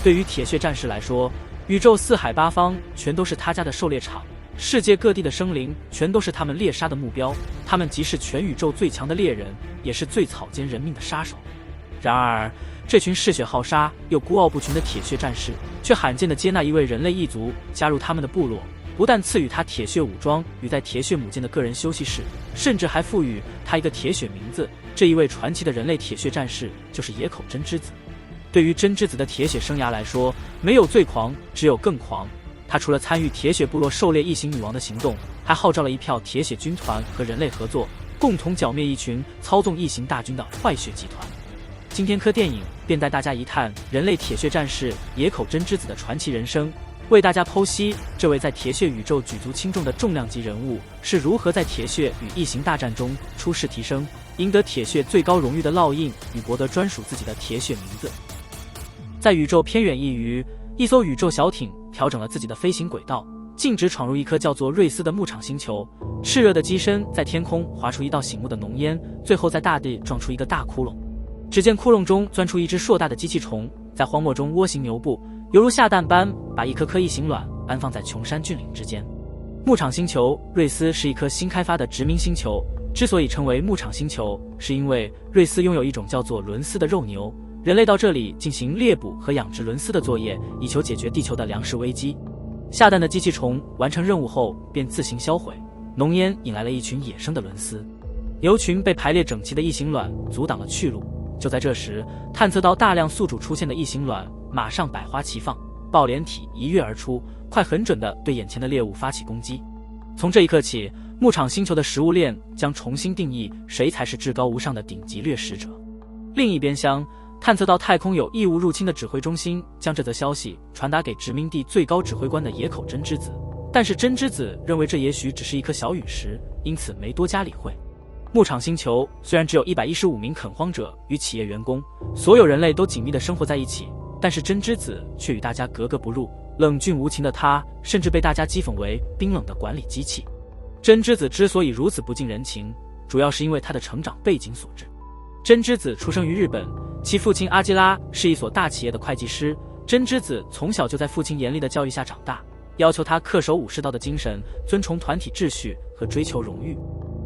对于铁血战士来说，宇宙四海八方全都是他家的狩猎场，世界各地的生灵全都是他们猎杀的目标，他们即是全宇宙最强的猎人，也是最草菅人命的杀手。然而，这群嗜血好杀又孤傲不群的铁血战士，却罕见地接纳一位人类异族加入他们的部落，不但赐予他铁血武装与在铁血母舰的个人休息室，甚至还赋予他一个铁血名字。这一位传奇的人类铁血战士就是野口真之子。对于真之子的铁血生涯来说，没有最狂，只有更狂。他除了参与铁血部落狩猎异形女王的行动，还号召了一票铁血军团和人类合作，共同剿灭一群操纵异形大军的坏血集团。今天科电影便带大家一探人类铁血战士野口真之子的传奇人生，为大家剖析这位在铁血宇宙举足轻重的重量级人物是如何在铁血与异形大战中出世提升，赢得铁血最高荣誉的烙印与博得专属自己的铁血名字。在宇宙偏远一隅，一艘宇宙小艇调整了自己的飞行轨道，径直闯入一颗叫做瑞斯的牧场星球。炽热的机身在天空划出一道醒目的浓烟，最后在大地撞出一个大窟窿。只见窟窿中钻出一只硕大的机器虫，在荒漠中蜗行牛步，犹如下蛋般把一颗颗异形卵安放在穷山峻岭之间。牧场星球瑞斯是一颗新开发的殖民星球，之所以称为牧场星球，是因为瑞斯拥有一种叫做伦斯的肉牛，人类到这里进行猎捕和养殖伦斯的作业，以求解决地球的粮食危机。下蛋的机器虫完成任务后便自行销毁，浓烟引来了一群野生的伦斯，牛群被排列整齐的异形卵阻挡了去路。就在这时，探测到大量宿主出现的异形卵马上百花齐放，爆脸体一跃而出，快很准地对眼前的猎物发起攻击。从这一刻起，牧场星球的食物链将重新定义谁才是至高无上的顶级掠食者。另一边厢，探测到太空有异物入侵的指挥中心将这则消息传达给殖民地最高指挥官的野口真之子，但是真之子认为这也许只是一颗小陨石，因此没多加理会。牧场星球虽然只有115名垦荒者与企业员工，所有人类都紧密地生活在一起，但是真之子却与大家格格不入，冷峻无情的他甚至被大家讥讽为冰冷的管理机器。真之子之所以如此不近人情，主要是因为他的成长背景所致。真之子出生于日本，其父亲阿基拉是一所大企业的会计师。真之子从小就在父亲严厉的教育下长大，要求他恪守武士道的精神，遵从团体秩序和追求荣誉。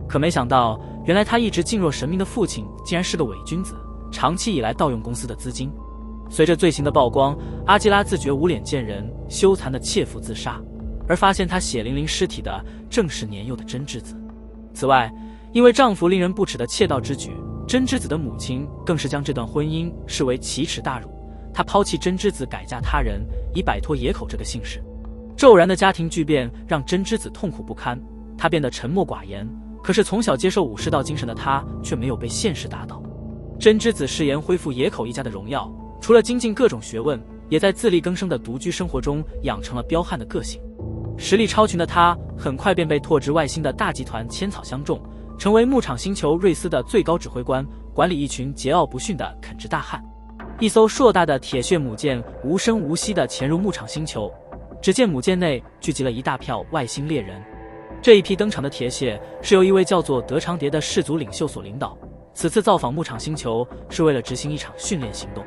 可没想到，原来他一直敬若神明的父亲竟然是个伪君子，长期以来盗用公司的资金。随着罪行的曝光，阿基拉自觉无脸见人，羞惭的切腹自杀，而发现他血淋淋尸体的正是年幼的真之子。此外，因为丈夫令人不齿的窃盗之举，真之子的母亲更是将这段婚姻视为奇耻大辱，她抛弃真之子改嫁他人，以摆脱野口这个姓氏。骤然的家庭巨变让真之子痛苦不堪，他变得沉默寡言。可是从小接受武士道精神的他却没有被现实打倒。真之子誓言恢复野口一家的荣耀，除了精进各种学问，也在自力更生的独居生活中养成了彪悍的个性。实力超群的他很快便被拓殖外星的大集团千草相中，成为牧场星球瑞斯的最高指挥官，管理一群桀骜不驯的垦殖大汉。一艘硕大的铁血母舰无声无息地潜入牧场星球，只见母舰内聚集了一大票外星猎人。这一批登场的铁血是由一位叫做德长蝶的氏族领袖所领导，此次造访牧场星球是为了执行一场训练行动。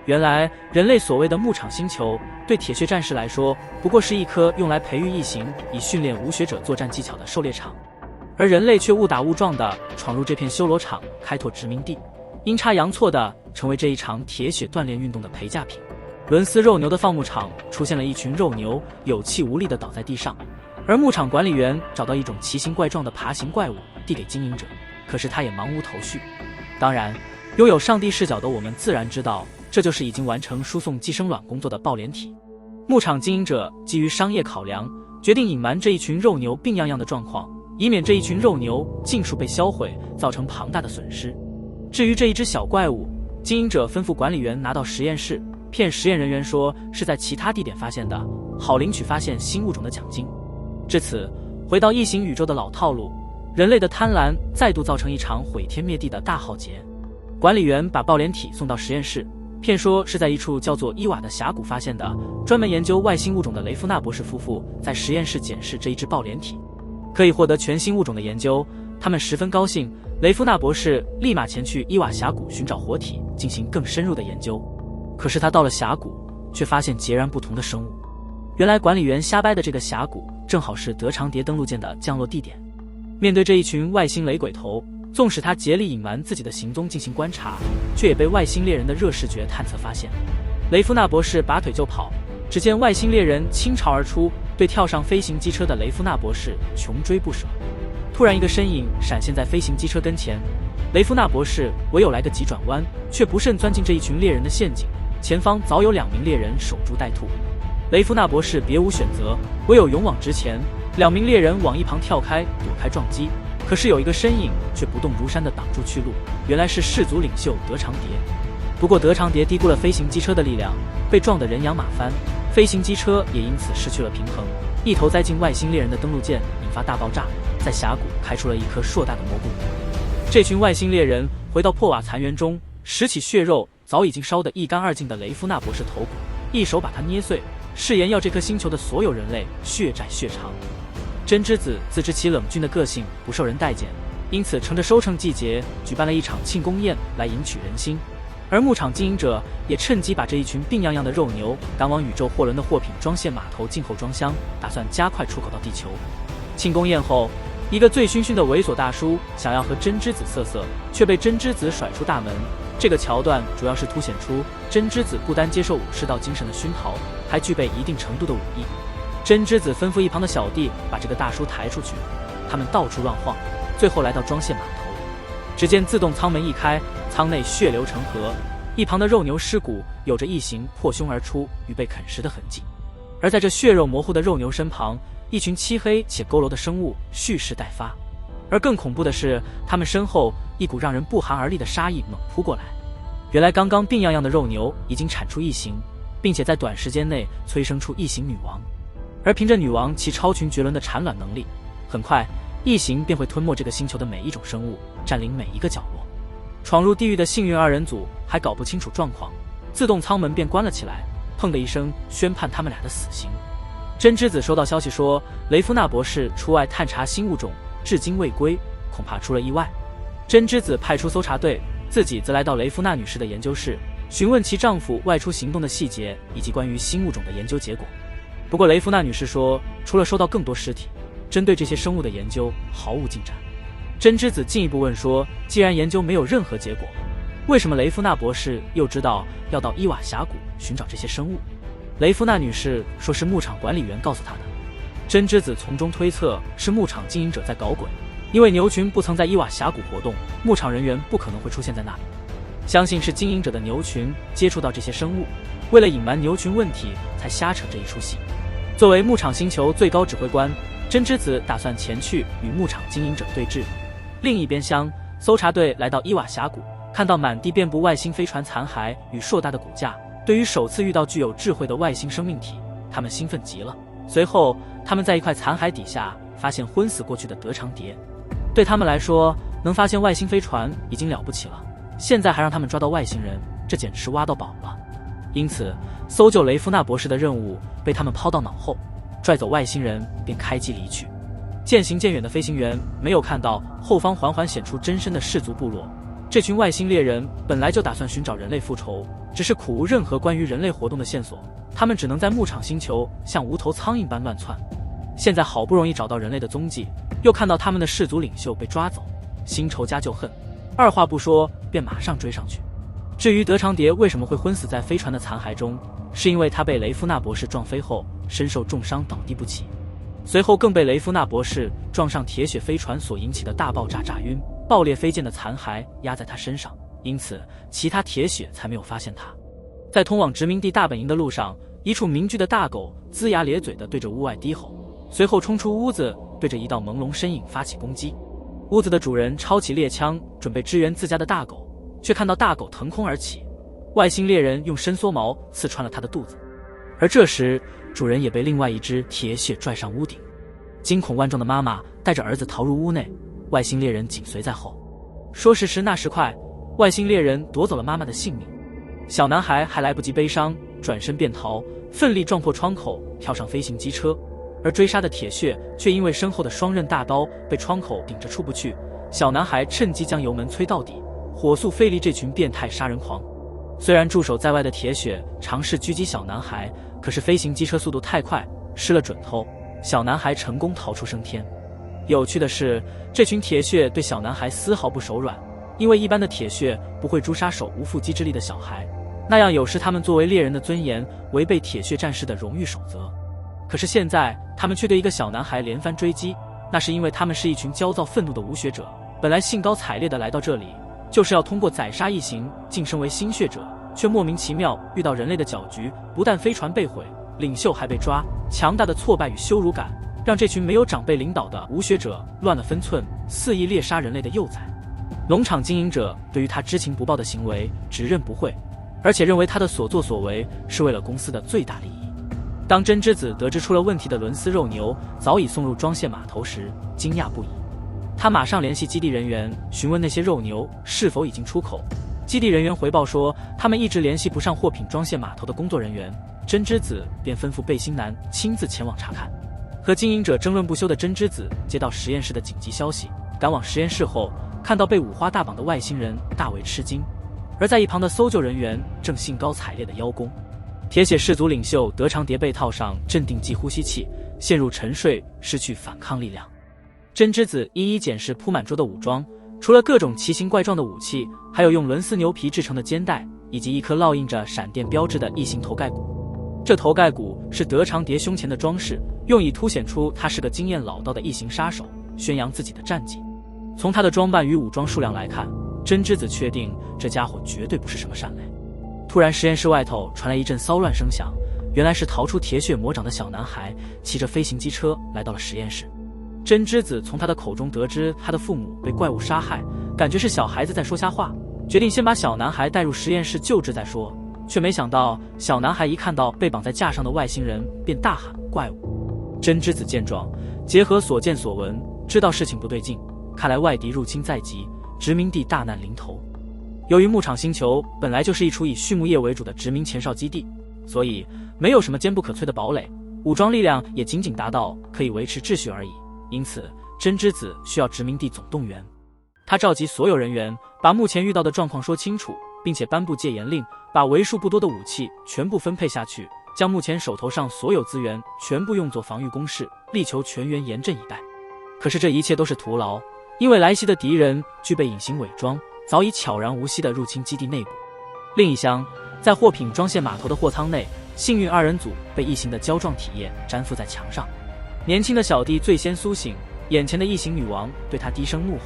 原来人类所谓的牧场星球对铁血战士来说不过是一颗用来培育异形以训练无学者作战技巧的狩猎场，而人类却误打误撞地闯入这片修罗场开拓殖民地，阴差阳错地成为这一场铁血锻炼运动的陪嫁品。伦斯肉牛的放牧场出现了一群肉牛，有气无力地倒在地上，而牧场管理员找到一种奇形怪状的爬行怪物递给经营者，可是他也茫无头绪。当然，拥有上帝视角的我们自然知道，这就是已经完成输送寄生卵工作的爆脸体。牧场经营者基于商业考量，决定隐瞒这一群肉牛病怏怏的状况，以免这一群肉牛尽数被销毁，造成庞大的损失。至于这一只小怪物，经营者吩咐管理员拿到实验室，骗实验人员说是在其他地点发现的，好领取发现新物种的奖金。至此，回到异形宇宙的老套路，人类的贪婪再度造成一场毁天灭地的大浩劫。管理员把爆脸体送到实验室，骗说是在一处叫做伊瓦的峡谷发现的，专门研究外星物种的雷夫纳博士夫妇在实验室检视这一只爆脸体，可以获得全新物种的研究。他们十分高兴，雷夫纳博士立马前去伊瓦峡谷寻找活体，进行更深入的研究。可是他到了峡谷，却发现截然不同的生物。原来管理员瞎掰的这个峡谷正好是德长蝶登陆舰的降落地点。面对这一群外星雷鬼头，纵使他竭力隐瞒自己的行踪进行观察，却也被外星猎人的热视觉探测发现。雷夫纳博士拔腿就跑，只见外星猎人倾巢而出，对跳上飞行机车的雷夫纳博士穷追不舍。突然一个身影闪现在飞行机车跟前，雷夫纳博士唯有来个急转弯，却不慎钻进这一群猎人的陷阱。前方早有2名猎人守株待兔，雷夫纳博士别无选择，唯有勇往直前。2名猎人往一旁跳开，躲开撞击，可是有一个身影却不动如山地挡住去路，原来是氏族领袖德长蝶。不过德长蝶低估了飞行机车的力量，被撞得人仰马翻，飞行机车也因此失去了平衡，一头栽进外星猎人的登陆舰，引发大爆炸，在峡谷开出了一颗硕大的蘑菇。这群外星猎人回到破瓦残垣中，拾起血肉早已经烧得一干二净的雷夫纳博士头骨，一手把它捏碎，誓言要这颗星球的所有人类血债血偿。真之子自知其冷峻的个性不受人待见，因此乘着收成季节举办了一场庆功宴来赢取人心。而牧场经营者也趁机把这一群病怏怏的肉牛赶往宇宙货轮的货品装卸码头静候装箱，打算加快出口到地球。庆功宴后，一个醉醺醺的猥琐大叔想要和真之子色色，却被真之子甩出大门。这个桥段主要是凸显出真之子不单接受武士道精神的熏陶，还具备一定程度的武艺。真之子吩咐一旁的小弟把这个大叔抬出去，他们到处乱晃，最后来到装卸码头。只见自动舱门一开，舱内血流成河，一旁的肉牛尸骨有着异形破胸而出与被啃食的痕迹。而在这血肉模糊的肉牛身旁，一群漆黑且佝偻的生物蓄势待发。而更恐怖的是，他们身后一股让人不寒而栗的杀意猛扑过来。原来刚刚病怏怏的肉牛已经产出异形，并且在短时间内催生出异形女王。而凭着女王其超群绝伦的产卵能力，很快异形便会吞没这个星球的每一种生物，占领每一个角落。闯入地狱的幸运二人组还搞不清楚状况，自动舱门便关了起来，砰的一声宣判他们俩的死刑。真之子收到消息说，雷夫纳博士出外探查新物种，至今未归，恐怕出了意外。真之子派出搜查队，自己则来到雷夫纳女士的研究室，询问其丈夫外出行动的细节以及关于新物种的研究结果。不过雷夫纳女士说，除了收到更多尸体，针对这些生物的研究毫无进展。真之子进一步问说，既然研究没有任何结果，为什么雷夫纳博士又知道要到伊瓦峡谷寻找这些生物？雷夫纳女士说是牧场管理员告诉她的。真之子从中推测是牧场经营者在搞鬼，因为牛群不曾在伊瓦峡谷活动，牧场人员不可能会出现在那里。相信是经营者的牛群接触到这些生物，为了隐瞒牛群问题才瞎扯这一出戏。作为牧场星球最高指挥官，真之子打算前去与牧场经营者对峙。另一边厢，搜查队来到伊瓦峡谷，看到满地遍布外星飞船残骸与硕大的骨架，对于首次遇到具有智慧的外星生命体，他们兴奋极了。随后他们在一块残骸底下发现昏死过去的德长蝶。对他们来说，能发现外星飞船已经了不起了，现在还让他们抓到外星人，这简直是挖到宝了。因此搜救雷夫纳博士的任务被他们抛到脑后，拽走外星人便开机离去。渐行渐远的飞行员没有看到后方缓缓显出真身的氏族部落。这群外星猎人本来就打算寻找人类复仇，只是苦无任何关于人类活动的线索，他们只能在牧场星球像无头苍蝇般乱窜。现在好不容易找到人类的踪迹，又看到他们的氏族领袖被抓走，新仇加旧恨，二话不说便马上追上去。至于德长蝶为什么会昏死在飞船的残骸中，是因为他被雷夫纳博士撞飞后身受重伤倒地不起，随后更被雷夫纳博士撞上铁血飞船所引起的大爆炸炸晕，爆裂飞溅的残骸压在他身上，因此其他铁血才没有发现他。在通往殖民地大本营的路上，一处民居的大狗龇牙咧嘴地对着屋外低吼，随后冲出屋子，对着一道朦胧身影发起攻击。屋子的主人抄起猎枪准备支援自家的大狗，却看到大狗腾空而起，外星猎人用伸缩矛刺穿了他的肚子。而这时主人也被另外一只铁血拽上屋顶，惊恐万状的妈妈带着儿子逃入屋内，外星猎人紧随在后。说时迟那时快，外星猎人夺走了妈妈的性命，小男孩还来不及悲伤，转身便逃，奋力撞破窗口，跳上飞行机车。而追杀的铁血却因为身后的双刃大刀被窗口顶着出不去，小男孩趁机将油门催到底，火速飞离这群变态杀人狂。虽然驻守在外的铁血尝试狙击小男孩，可是飞行机车速度太快，失了准头，小男孩成功逃出升天。有趣的是，这群铁血对小男孩丝毫不手软，因为一般的铁血不会诛杀手无缚鸡之力的小孩，那样有失他们作为猎人的尊严，违背铁血战士的荣誉守则。可是现在他们却对一个小男孩连番追击，那是因为他们是一群焦躁愤怒的无血者，本来兴高采烈地来到这里，就是要通过宰杀异形晋升为新血者，却莫名其妙遇到人类的搅局，不但飞船被毁，领袖还被抓，强大的挫败与羞辱感让这群没有长辈领导的无血者乱了分寸，肆意猎杀人类的幼崽。农场经营者对于他知情不报的行为只认不讳，而且认为他的所作所为是为了公司的最大利益。当真之子得知出了问题的伦斯肉牛早已送入装卸码头时，惊讶不已。他马上联系基地人员询问那些肉牛是否已经出口，基地人员回报说他们一直联系不上货品装卸码头的工作人员，真之子便吩咐背心男亲自前往查看。和经营者争论不休的真之子接到实验室的紧急消息，赶往实验室后看到被五花大绑的外星人，大为吃惊，而在一旁的搜救人员正兴高采烈地邀功。铁血氏族领袖德长蝶被套上镇定剂呼吸器，陷入沉睡，失去反抗力量。真之子一一检视铺满桌的武装，除了各种奇形怪状的武器，还有用伦斯牛皮制成的肩带，以及一颗烙印着闪电标志的异形头盖骨。这头盖骨是德长蝶胸前的装饰，用以凸显出他是个经验老道的异形杀手，宣扬自己的战绩。从他的装扮与武装数量来看，真之子确定这家伙绝对不是什么善类。突然，实验室外头传来一阵骚乱声响，原来是逃出铁血魔掌的小男孩骑着飞行机车来到了实验室。真之子从他的口中得知他的父母被怪物杀害，感觉是小孩子在说瞎话，决定先把小男孩带入实验室救治再说，却没想到小男孩一看到被绑在架上的外星人便大喊怪物。真之子见状，结合所见所闻，知道事情不对劲，看来外敌入侵在即，殖民地大难临头。由于牧场星球本来就是一处以畜牧业为主的殖民前哨基地，所以没有什么坚不可摧的堡垒，武装力量也仅仅达到可以维持秩序而已。因此真之子需要殖民地总动员。他召集所有人员，把目前遇到的状况说清楚，并且颁布戒严令，把为数不多的武器全部分配下去，将目前手头上所有资源全部用作防御工事，力求全员严阵以待。可是这一切都是徒劳，因为来袭的敌人具备隐形伪装，早已悄然无息地入侵基地内部。另一厢，在货品装卸码头的货舱内，幸运二人组被异形的胶状体液粘附在墙上。年轻的小弟最先苏醒，眼前的异形女王对他低声怒吼，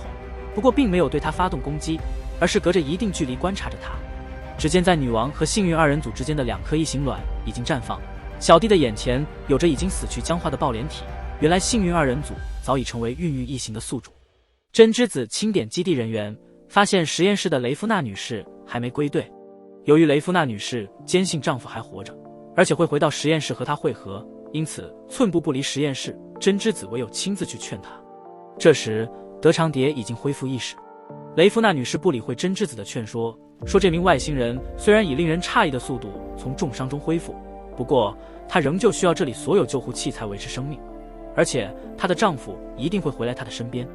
不过并没有对他发动攻击，而是隔着一定距离观察着他。只见在女王和幸运二人组之间的2颗异形卵已经绽放，小弟的眼前有着已经死去僵化的抱脸体，原来幸运二人组早已成为孕育异形的宿主。真之子清点基地人员，发现实验室的雷夫娜女士还没归队。由于雷夫娜女士坚信丈夫还活着，而且会回到实验室和他会合，因此寸步不离实验室，真之子唯有亲自去劝她。这时德长蝶已经恢复意识，雷夫娜女士不理会真之子的劝说，说这名外星人虽然以令人诧异的速度从重伤中恢复，不过她仍旧需要这里所有救护器才维持生命，而且她的丈夫一定会回来她的身边。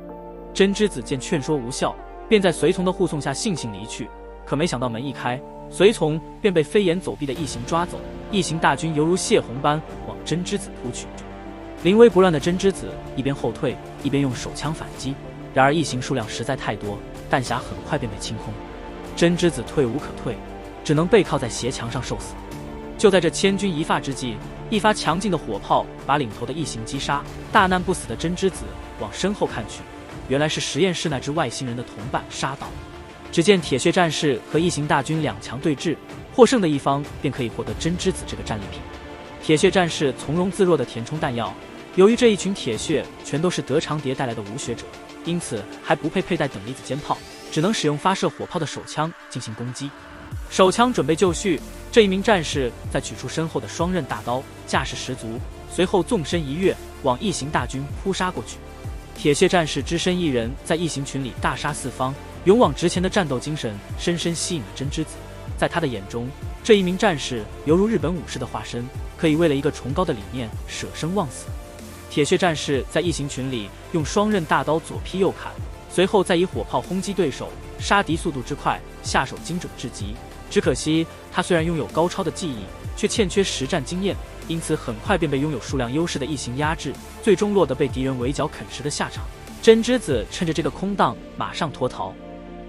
真之子见劝说无效，便在随从的护送下悻悻离去，可没想到门一开，随从便被飞檐走壁的异形抓走，异形大军犹如泄洪般往真之子扑去。临危不乱的真之子一边后退，一边用手枪反击，然而异形数量实在太多，弹匣很快便被清空。真之子退无可退，只能背靠在斜墙上受死。就在这千钧一发之际，一发强劲的火炮把领头的异形击杀，大难不死的真之子往身后看去，原来是实验室那只外星人的同伴杀到。只见铁血战士和异形大军两强对峙，获胜的一方便可以获得真之子这个战利品。铁血战士从容自若地填充弹药，由于这一群铁血全都是德长蝶带来的无血者，因此还不配佩戴等离子肩炮，只能使用发射火炮的手枪进行攻击。手枪准备就绪，这一名战士在取出身后的双刃大刀，架势十足，随后纵身一跃，往异形大军扑杀过去。铁血战士只身一人在异形群里大杀四方，勇往直前的战斗精神深深吸引了真之子。在他的眼中，这一名战士犹如日本武士的化身，可以为了一个崇高的理念舍生忘死。铁血战士在异形群里用双刃大刀左劈右砍，随后再以火炮轰击对手，杀敌速度之快，下手精准至极，只可惜他虽然拥有高超的技艺，却欠缺实战经验，因此很快便被拥有数量优势的异形压制，最终落得被敌人围剿啃食的下场。真之子趁着这个空档马上脱逃。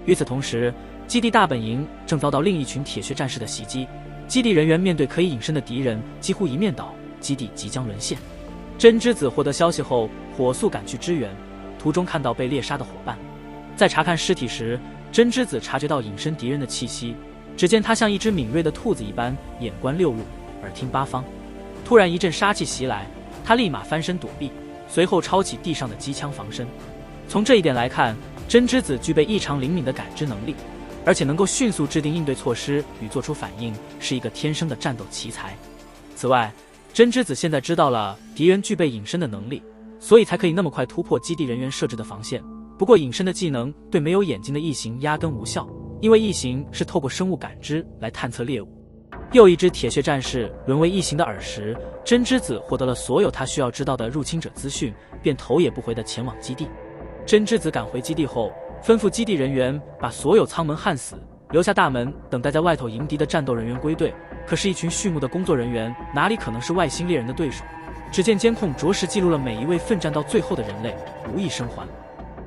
与此同时，基地大本营正遭到另一群铁血战士的袭击，基地人员面对可以隐身的敌人，几乎一面倒，基地即将沦陷。真之子获得消息后，火速赶去支援，途中看到被猎杀的伙伴。在查看尸体时，真之子察觉到隐身敌人的气息，只见他像一只敏锐的兔子一般，眼观六路，耳听八方。突然一阵杀气袭来，他立马翻身躲避，随后抄起地上的机枪防身。从这一点来看，真之子具备异常灵敏的感知能力，而且能够迅速制定应对措施与做出反应，是一个天生的战斗奇才。此外，真之子现在知道了敌人具备隐身的能力，所以才可以那么快突破基地人员设置的防线。不过隐身的技能对没有眼睛的异形压根无效，因为异形是透过生物感知来探测猎物。又一只铁血战士沦为异形的饵食，真之子获得了所有他需要知道的入侵者资讯，便头也不回地前往基地。真之子赶回基地后，吩咐基地人员把所有舱门焊死，留下大门等待在外头迎敌的战斗人员归队。可是，一群畜牧的工作人员哪里可能是外星猎人的对手？只见监控着实记录了每一位奋战到最后的人类，无一生还。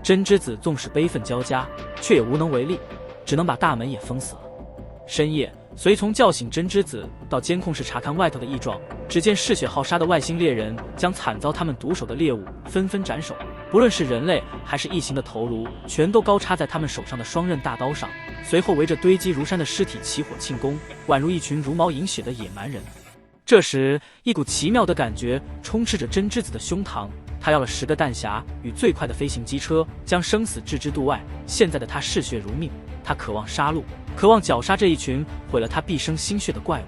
真之子纵使悲愤交加，却也无能为力，只能把大门也封死了。深夜，随从叫醒真之子，到监控室查看外头的异状。只见嗜血好杀的外星猎人将惨遭他们毒手的猎物纷纷斩首，不论是人类还是异形的头颅，全都高插在他们手上的双刃大刀上。随后围着堆积如山的尸体起火庆功，宛如一群茹毛饮血的野蛮人。这时，一股奇妙的感觉充斥着真之子的胸膛。他要了10个弹匣与最快的飞行机车，将生死置之度外。现在的他嗜血如命，他渴望杀戮，渴望绞杀这一群毁了他毕生心血的怪物。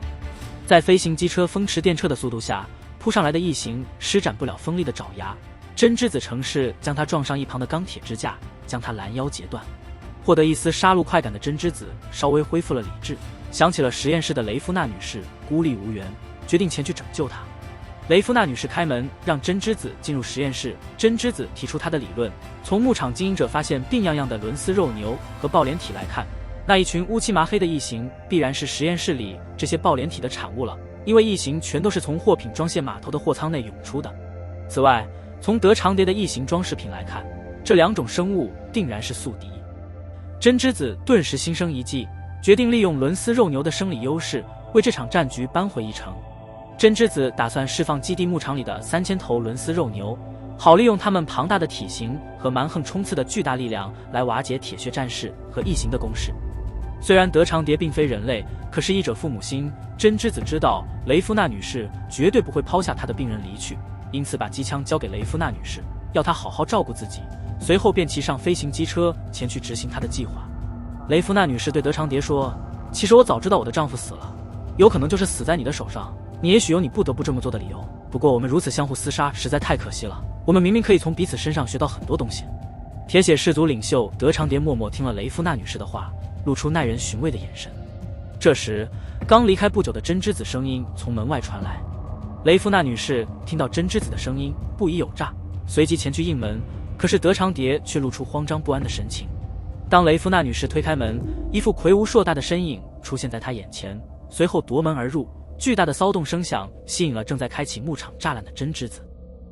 在飞行机车风驰电掣的速度下，扑上来的异形施展不了锋利的爪牙。真之子乘势将他撞上一旁的钢铁支架，将他拦腰截断。获得一丝杀戮快感的真之子稍微恢复了理智，想起了实验室的雷夫娜女士孤立无援，决定前去拯救她。雷夫娜女士开门让真之子进入实验室，真之子提出他的理论。从牧场经营者发现病怏怏的伦斯肉牛和抱脸体来看，那一群乌漆麻黑的异形必然是实验室里这些抱脸体的产物了，因为异形全都是从货品装卸码头的货舱内涌出的。此外，从德长蝶的异形装饰品来看，这2种生物定然是宿敌。真之子顿时心生一计，决定利用伦斯肉牛的生理优势，为这场战局扳回一城。真之子打算释放基地牧场里的3000头伦斯肉牛，好利用他们庞大的体型和蛮横冲刺的巨大力量来瓦解铁血战士和异形的攻势。虽然德长蝶并非人类，可是医者父母心，真之子知道雷夫娜女士绝对不会抛下她的病人离去，因此把机枪交给雷夫娜女士，要她好好照顾自己。随后便骑上飞行机车前去执行她的计划。雷夫娜女士对德长蝶说：“其实我早知道我的丈夫死了，有可能就是死在你的手上，你也许有你不得不这么做的理由。不过我们如此相互厮杀，实在太可惜了。我们明明可以从彼此身上学到很多东西。”铁血氏族领袖德长蝶默默听了雷夫娜女士的话，露出耐人寻味的眼神。这时，刚离开不久的真之子声音从门外传来。雷夫娜女士听到真之子的声音，不疑有诈，随即前去应门。可是德长蝶却露出慌张不安的神情。当雷夫娜女士推开门，一副魁梧硕大的身影出现在她眼前，随后夺门而入。巨大的骚动声响吸引了正在开启牧场栅栏的真之子。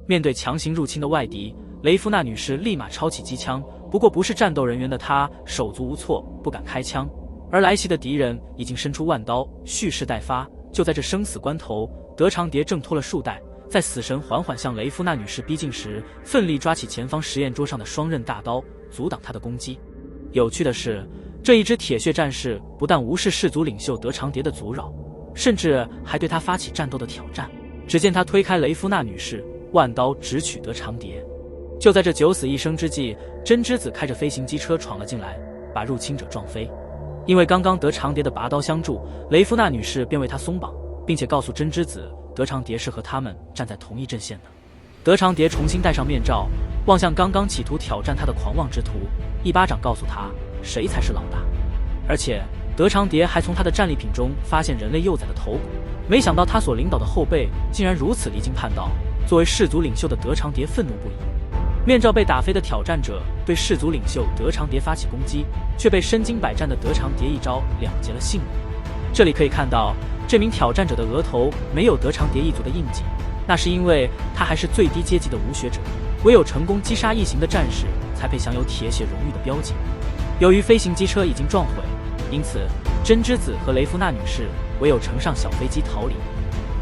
面对强行入侵的外敌，雷夫娜女士立马抄起机枪，不过不是战斗人员的她手足无措，不敢开枪。而来袭的敌人已经伸出万刀，蓄势待发。就在这生死关头，德长蝶挣脱了束带，在死神缓缓向雷夫娜女士逼近时，奋力抓起前方实验桌上的双刃大刀，阻挡她的攻击。有趣的是，这一支铁血战士不但无视氏族领袖德长蝶的阻扰，甚至还对他发起战斗的挑战。只见他推开雷夫娜女士，万刀直取德长蝶。就在这九死一生之际，真之子开着飞行机车闯了进来，把入侵者撞飞。因为刚刚德长蝶的拔刀相助，雷夫娜女士便为他松绑，并且告诉真之子德长蝶是和他们站在同一阵线的。德长蝶重新戴上面罩，望向刚刚企图挑战他的狂妄之徒，一巴掌告诉他谁才是老大。而且德长蝶还从他的战利品中发现人类幼崽的头骨，没想到他所领导的后辈竟然如此离经叛道。作为氏族领袖的德长蝶愤怒不已，面罩被打飞的挑战者对氏族领袖德长蝶发起攻击，却被身经百战的德长蝶一招了结了性命。这里可以看到，这名挑战者的额头没有德长蝶一族的印记，那是因为他还是最低阶级的无血者，唯有成功击杀异形的战士，才配享有铁血荣誉的标记。由于飞行机车已经撞毁，因此真之子和雷夫娜女士唯有乘上小飞机逃离。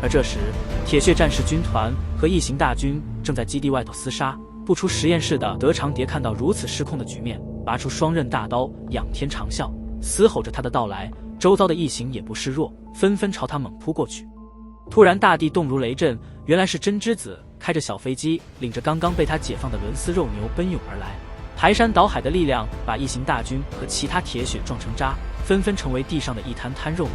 而这时，铁血战士军团和异形大军正在基地外头厮杀。不出实验室的德长蝶看到如此失控的局面，拔出双刃大刀，仰天长啸，嘶吼着他的到来。周遭的异形也不示弱，纷纷朝他猛扑过去。突然，大地动如雷震，原来是真之子开着小飞机，领着刚刚被他解放的伦斯肉牛奔涌而来。排山倒海的力量把异形大军和其他铁血撞成渣，纷纷成为地上的一滩滩肉泥。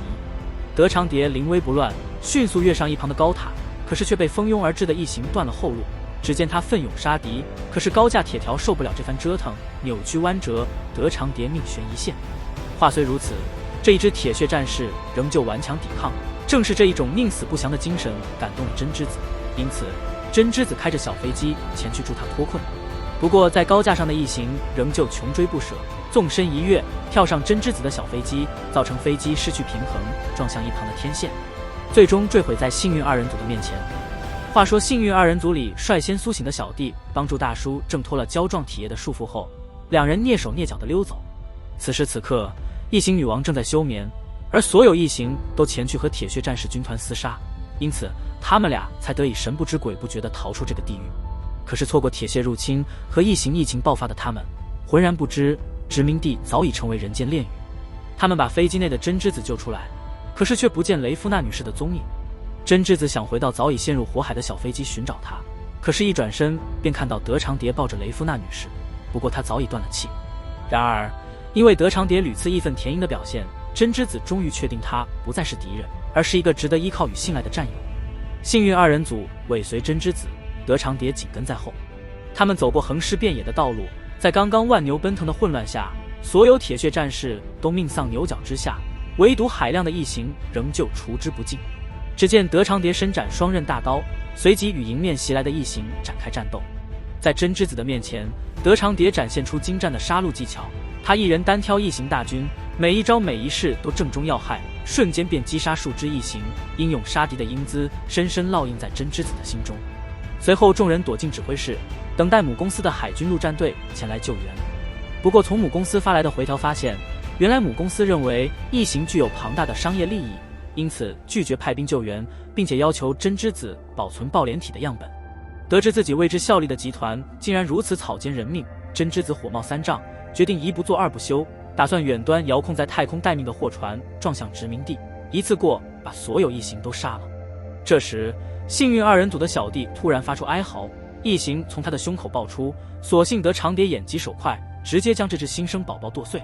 德长蝶临危不乱，迅速跃上一旁的高塔，可是却被蜂拥而至的异形断了后路。只见他奋勇杀敌，可是高架铁条受不了这番折腾，扭曲弯折，德长蝶命悬一线。话虽如此，这一支铁血战士仍旧顽强抵抗，正是这一种宁死不降的精神感动了真之子，因此真之子开着小飞机前去助他脱困。不过在高架上的异形仍旧穷追不舍，纵身一跃，跳上真之子的小飞机，造成飞机失去平衡，撞向一旁的天线，最终坠毁在幸运二人组的面前。话说幸运二人组里率先苏醒的小弟帮助大叔挣脱了胶状体液的束缚后，两人蹑手蹑脚地溜走。此时此刻，异形女王正在休眠，而所有异形都前去和铁血战士军团厮杀，因此他们俩才得以神不知鬼不觉地逃出这个地狱。可是错过铁血入侵和异形疫情爆发的他们，浑然不知殖民地早已成为人间炼狱。他们把飞机内的真之子救出来，可是却不见雷夫娜女士的踪影。真之子想回到早已陷入火海的小飞机寻找她，可是一转身便看到德长蝶抱着雷夫娜女士，不过她早已断了气。然而因为德长蝶屡次义愤填膺的表现，真之子终于确定她不再是敌人，而是一个值得依靠与信赖的战友。幸运二人组尾随真之子，德长蝶紧跟在后。他们走过横尸遍野的道路，在刚刚万牛奔腾的混乱下，所有铁血战士都命丧牛角之下，唯独海量的异形仍旧除之不尽。只见德长蝶伸展双刃大刀，随即与迎面袭来的异形展开战斗。在真之子的面前，德长蝶展现出精湛的杀戮技巧，他一人单挑异形大军，每一招每一式都正中要害，瞬间便击杀数只异形，英勇杀敌的英姿深深烙印在真之子的心中。随后众人躲进指挥室，等待母公司的海军陆战队前来救援。不过从母公司发来的回条发现，原来母公司认为异形具有庞大的商业利益，因此拒绝派兵救援，并且要求真之子保存抱脸体的样本。得知自己为之效力的集团竟然如此草菅人命，真之子火冒三丈，决定一不做二不休，打算远端遥控在太空待命的货船撞向殖民地，一次过把所有异形都杀了。这时幸运二人组的小弟突然发出哀嚎，异形从他的胸口爆出，所幸德长蝶眼疾手快，直接将这只新生宝宝剁碎。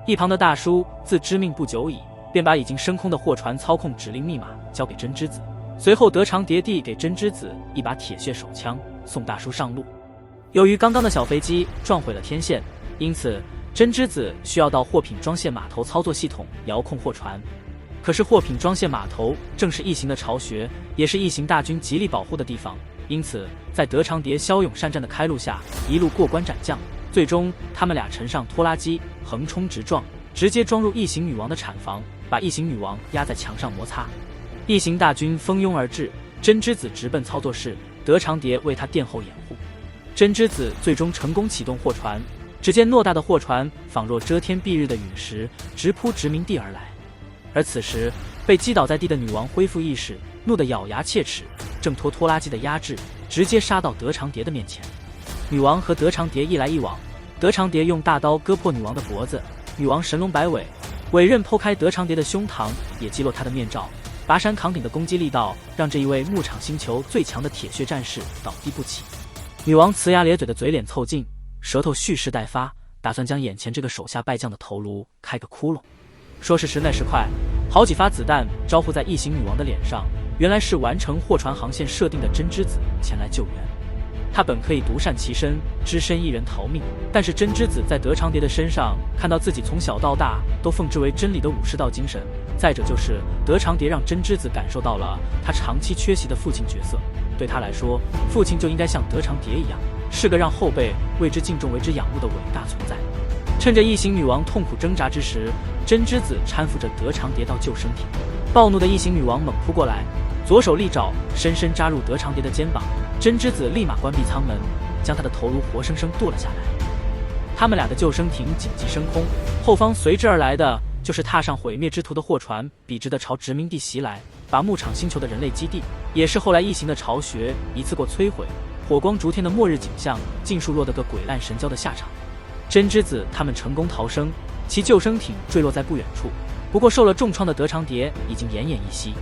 一旁的大叔自知命不久矣，便把已经升空的货船操控指令密码交给真之子，随后德长蝶递给真之子一把铁血手枪，送大叔上路。由于刚刚的小飞机撞毁了天线，因此真之子需要到货品装卸码头操作系统遥控货船。可是货品装卸码头正是异形的巢穴，也是异形大军极力保护的地方，因此在德长蝶骁勇善战的开路下，一路过关斩将，最终他们俩乘上拖拉机横冲直撞，直接装入异形女王的产房，把异形女王压在墙上摩擦。异形大军蜂拥而至，真之子直奔操作室，德长蝶为他殿后掩护。真之子最终成功启动货船，只见偌大的货船仿若遮天蔽日的陨石，直扑殖民地而来。而此时被击倒在地的女王恢复意识，怒得咬牙切齿，挣脱拖拉机的压制，直接杀到德长蝶的面前。女王和德长蝶一来一往，德长蝶用大刀割破女王的脖子，女王神龙摆尾，尾刃剖开德长蝶的胸膛，也击落她的面罩。拔山扛鼎的攻击力道让这一位牧场星球最强的铁血战士倒地不起。女王呲牙咧嘴的嘴脸凑近，舌头蓄势待发，打算将眼前这个手下败将的头颅开个窟窿。说时迟那时快，好几发子弹招呼在异形女王的脸上，原来是完成货船航线设定的真之子前来救援。他本可以独善其身，只身一人逃命，但是真之子在德长蝶的身上看到自己从小到大都奉之为真理的武士道精神，再者就是德长蝶让真之子感受到了他长期缺席的父亲角色，对他来说，父亲就应该像德长蝶一样，是个让后辈为之敬重为之仰慕的伟大存在。趁着异形女王痛苦挣扎之时，真之子搀扶着德长蝶到救生艇。暴怒的异形女王猛扑过来，左手利爪深深扎入德长蝶的肩膀，真之子立马关闭舱门，将他的头颅活生生剁了下来。他们俩的救生艇紧急升空，后方随之而来的就是踏上毁灭之途的货船，笔直地朝殖民地袭来，把牧场星球的人类基地，也是后来异形的巢穴，一次过摧毁。火光烛天的末日景象，尽数落得个鬼烂神焦的下场。真之子他们成功逃生，其救生艇坠落在不远处。不过受了重创的德长蝶已经奄奄一息，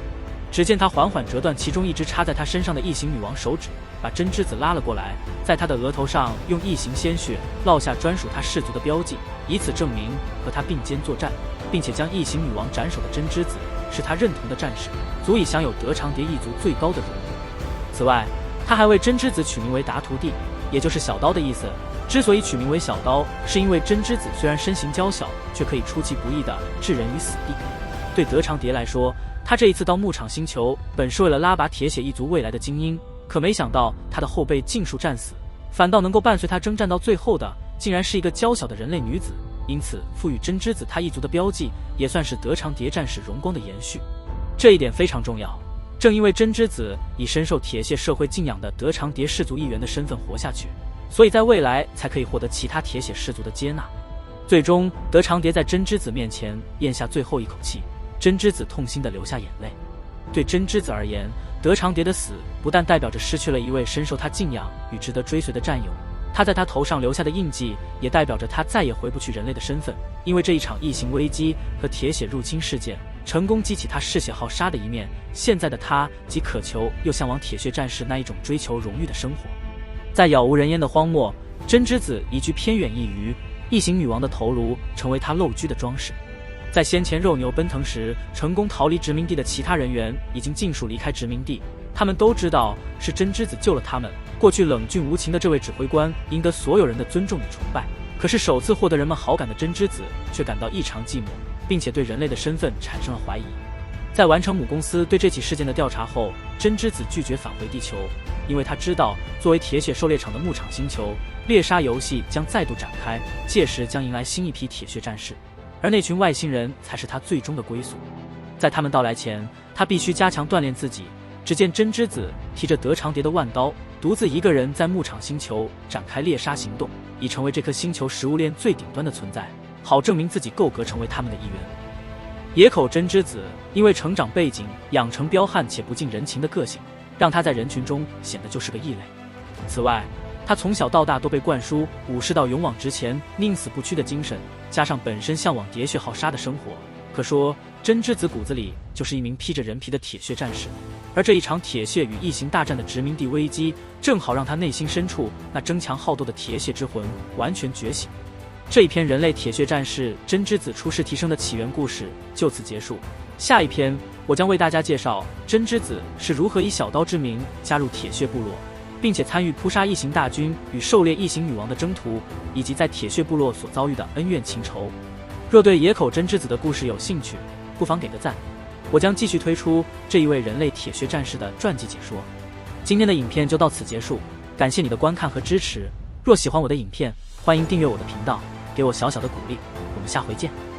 只见他缓缓折断其中一只插在他身上的异形女王手指，把真之子拉了过来，在他的额头上用异形鲜血烙下专属他氏族的标记，以此证明和他并肩作战，并且将异形女王斩首的真之子是他认同的战士，足以享有德长蝶一族最高的荣誉。此外，他还为真之子取名为达图帝，也就是小刀的意思。之所以取名为小刀，是因为真之子虽然身形娇小，却可以出其不意地置人于死地。对德长蝶来说，他这一次到牧场星球本是为了拉拔铁血一族未来的精英，可没想到他的后辈尽数战死，反倒能够伴随他征战到最后的，竟然是一个娇小的人类女子。因此赋予真之子他一族的标记，也算是德长蝶战士荣光的延续。这一点非常重要，正因为真之子以深受铁血社会敬仰的德长蝶氏族一员的身份活下去，所以在未来才可以获得其他铁血氏族的接纳。最终，德长蝶在真之子面前咽下最后一口气，真之子痛心地流下眼泪。对真之子而言，德长蝶的死不但代表着失去了一位深受他敬仰与值得追随的战友，他在他头上留下的印记也代表着他再也回不去人类的身份。因为这一场异形危机和铁血入侵事件，成功激起他嗜血好杀的一面，现在的他既渴求又向往铁血战士那一种追求荣誉的生活。在杳无人烟的荒漠，真之子移居偏远一隅，异形女王的头颅成为他陋居的装饰。在先前肉牛奔腾时成功逃离殖民地的其他人员已经尽数离开殖民地，他们都知道是真之子救了他们。过去冷峻无情的这位指挥官赢得所有人的尊重与崇拜，可是首次获得人们好感的真之子却感到异常寂寞，并且对人类的身份产生了怀疑。在完成母公司对这起事件的调查后，真之子拒绝返回地球，因为他知道作为铁血狩猎场的牧场星球，猎杀游戏将再度展开，届时将迎来新一批铁血战士，而那群外星人才是他最终的归宿。在他们到来前，他必须加强锻炼自己。只见真之子提着德长蝶的万刀，独自一个人在牧场星球展开猎杀行动，以成为这颗星球食物链最顶端的存在，好证明自己够格成为他们的一员。野口真之子因为成长背景养成彪悍且不近人情的个性，让他在人群中显得就是个异类。此外，他从小到大都被灌输武士道勇往直前、宁死不屈的精神，加上本身向往喋血好杀的生活，可说真之子骨子里就是一名披着人皮的铁血战士。而这一场铁血与异形大战的殖民地危机，正好让他内心深处那争强好斗的铁血之魂完全觉醒。这一篇人类铁血战士真之子出世提升的起源故事就此结束。下一篇我将为大家介绍真之子是如何以小刀之名加入铁血部落，并且参与扑杀异形大军与狩猎异形女王的征途，以及在铁血部落所遭遇的恩怨情仇。若对野口真之子的故事有兴趣，不妨给个赞。我将继续推出这一位人类铁血战士的传记解说。今天的影片就到此结束，感谢你的观看和支持。若喜欢我的影片，欢迎订阅我的频道，给我小小的鼓励。我们下回见。